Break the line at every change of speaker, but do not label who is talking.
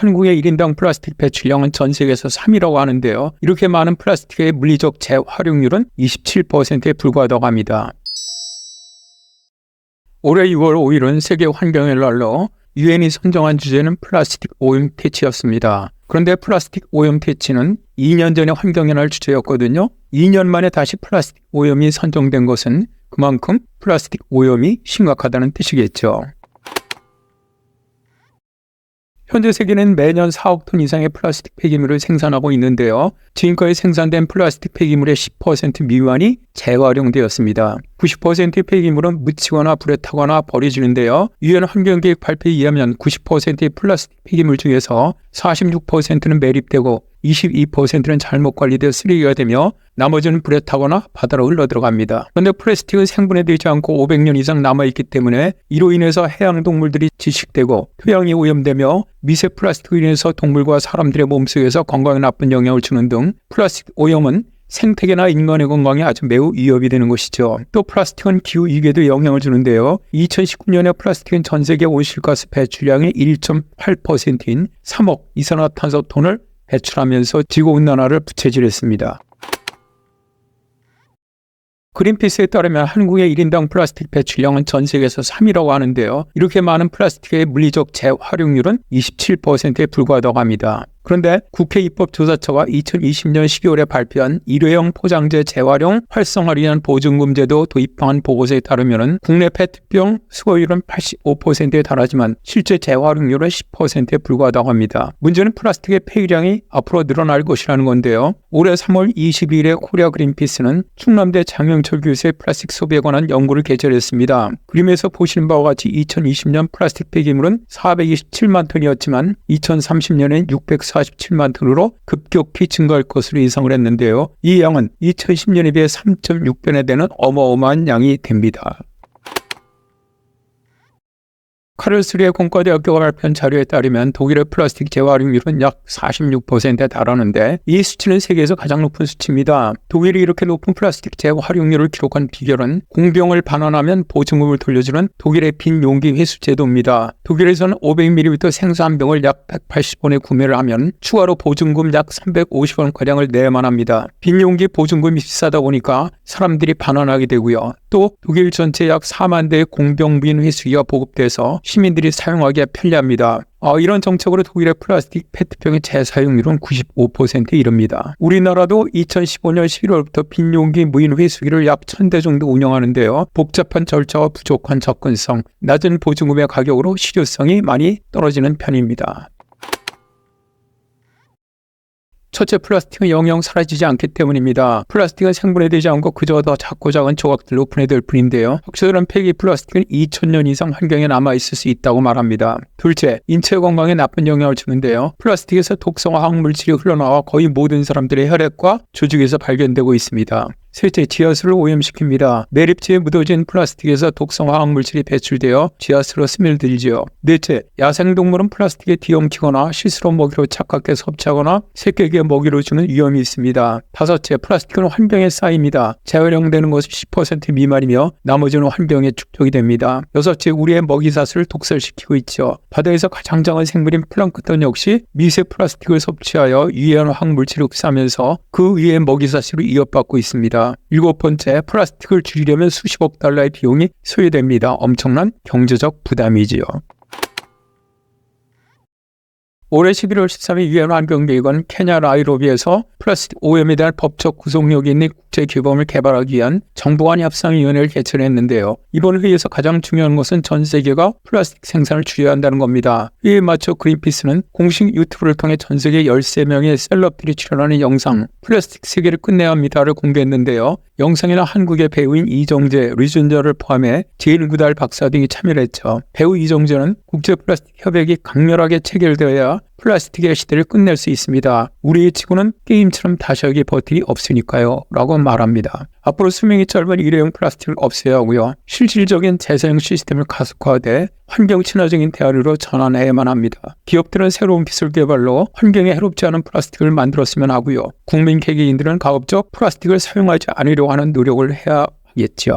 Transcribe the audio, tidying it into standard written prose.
한국의 1인당 플라스틱 배출량은 전 세계에서 3위라고 하는데요. 이렇게 많은 플라스틱의 물리적 재활용률은 27%에 불과하다고 합니다. 올해 6월 5일은 세계 환경의 날로 유엔이 선정한 주제는 플라스틱 오염 퇴치였습니다. 그런데 플라스틱 오염 퇴치는 2년 전에 환경의 날 주제였거든요. 2년 만에 다시 플라스틱 오염이 선정된 것은 그만큼 플라스틱 오염이 심각하다는 뜻이겠죠. 현재 세계는 매년 4억 톤 이상의 플라스틱 폐기물을 생산하고 있는데요. 지금까지 생산된 플라스틱 폐기물의 10% 미만이 재활용되었습니다. 90%의 폐기물은 묻히거나 불에 타거나 버려지는데요. 유엔 환경계획 발표에 의하면 90%의 플라스틱 폐기물 중에서 46%는 매립되고 22%는 잘못 관리되어 쓰레기가 되며 나머지는 불에 타거나 바다로 흘러들어갑니다. 그런데 플라스틱은 생분해되지 않고 500년 이상 남아있기 때문에 이로 인해서 해양동물들이 질식되고 토양이 오염되며 미세 플라스틱으로 인해서 동물과 사람들의 몸속에서 건강에 나쁜 영향을 주는 등 플라스틱 오염은 생태계나 인간의 건강에 아주 매우 위협이 되는 것이죠. 또 플라스틱은 기후위기에도 영향을 주는데요. 2019년에 플라스틱은 전 세계 온실가스 배출량의 1.8%인 3억 이산화탄소 톤을 배출하면서 지구온난화를 부채질했습니다. 그린피스에 따르면 한국의 1인당 플라스틱 배출량은 전 세계에서 3위라고 하는데요. 이렇게 많은 플라스틱의 물리적 재활용률은 27%에 불과하다고 합니다. 그런데 국회 입법조사처가 2020년 12월에 발표한 일회용 포장재 재활용 활성화를 위한 보증금 제도 도입한 보고서에 따르면 국내 페트병 수거율은 85%에 달하지만 실제 재활용률은 10%에 불과하다고 합니다. 문제는 플라스틱의 폐기량이 앞으로 늘어날 것이라는 건데요. 올해 3월 22일에 코리아 그린피스는 충남대 장영철 교수의 플라스틱 소비에 관한 연구를 개설했습니다. 그림에서 보시는 바와 같이 2020년 플라스틱 폐기물은 427만 톤이었지만 2030년엔 647만 톤으로 급격히 증가할 것으로 예상을 했는데요. 이 양은 2010년에 비해 3.6배나 되는 어마어마한 양이 됩니다. 카를스루해 공과대학교가 발표한 자료에 따르면 독일의 플라스틱 재활용률은 약 46%에 달하는데 이 수치는 세계에서 가장 높은 수치입니다. 독일이 이렇게 높은 플라스틱 재활용률을 기록한 비결은 공병을 반환하면 보증금을 돌려주는 독일의 빈 용기 회수 제도입니다. 독일에서는 500ml 생수한병을 약 180원에 구매를 하면 추가로 보증금 약 350원가량을 내야만 합니다. 빈 용기 보증금이 비싸다 보니까 사람들이 반환하게 되고요. 또 독일 전체 약 4만 대의 공병빈 회수기가 보급돼서 시민들이 사용하기에 편리합니다. 이런 정책으로 독일의 플라스틱 페트병의 재사용률은 95%에 이릅니다. 우리나라도 2015년 11월부터 빈용기 무인 회수기를 약 1000대 정도 운영하는데요. 복잡한 절차와 부족한 접근성, 낮은 보증금의 가격으로 실효성이 많이 떨어지는 편입니다. 첫째, 플라스틱은 영영 사라지지 않기 때문입니다. 플라스틱은 생분해되지 않고 그저 더 작고 작은 조각들로 분해될 뿐인데요. 학자들은 폐기 플라스틱은 2000년 이상 환경에 남아있을 수 있다고 말합니다. 둘째, 인체 건강에 나쁜 영향을 주는데요. 플라스틱에서 독성화 화학물질이 흘러나와 거의 모든 사람들의 혈액과 조직에서 발견되고 있습니다. 셋째, 지하수를 오염시킵니다. 매립지에 묻어진 플라스틱에서 독성 화학물질이 배출되어 지하수로 스며들지요. 넷째, 야생동물은 플라스틱에 뒤엉키거나 실수로 먹이로 착각해 섭취하거나 새끼에게 먹이로 주는 위험이 있습니다. 다섯째, 플라스틱은 환경에 쌓입니다. 재활용되는 것은 10% 미만이며 나머지는 환경에 축적이 됩니다. 여섯째, 우리의 먹이사슬을 독살시키고 있죠. 바다에서 가장 작은 생물인 플랑크톤 역시 미세 플라스틱을 섭취하여 유해한 화학물질을 흡수하면서 그 위에 먹이사슬을 이어받고 있습니다. 일곱 번째, 플라스틱을 줄이려면 수십억 달러의 비용이 소요됩니다. 엄청난 경제적 부담이지요. 올해 11월 13일 유엔 환경기구는 케냐 나이로비에서 플라스틱 오염에 대한 법적 구속력이 있는 국제규범을 개발하기 위한 정부 간 협상위원회를 개최했는데요. 이번 회의에서 가장 중요한 것은 전 세계가 플라스틱 생산을 줄여야 한다는 겁니다. 회의에 맞춰 그린피스는 공식 유튜브를 통해 전 세계 13명의 셀럽들이 출연하는 영상 플라스틱 세계를 끝내야 합니다를 공개했는데요. 영상에는 한국의 배우인 이정재, 류준열을 포함해 제일구달 박사 등이 참여를 했죠. 배우 이정재는 국제 플라스틱 협약이 강렬하게 체결되어야 플라스틱의 시대를 끝낼 수 있습니다. 우리의 지구는 게임처럼 다시 하기 버튼이 없으니까요. 라고 말합니다. 앞으로 수명이 짧은 일회용 플라스틱을 없애야 하고요. 실질적인 재사용 시스템을 가속화하되 환경 친화적인 대안으로 전환해야만 합니다. 기업들은 새로운 기술 개발로 환경에 해롭지 않은 플라스틱을 만들었으면 하고요. 국민 개개인들은 가급적 플라스틱을 사용하지 않으려고 하는 노력을 해야겠죠.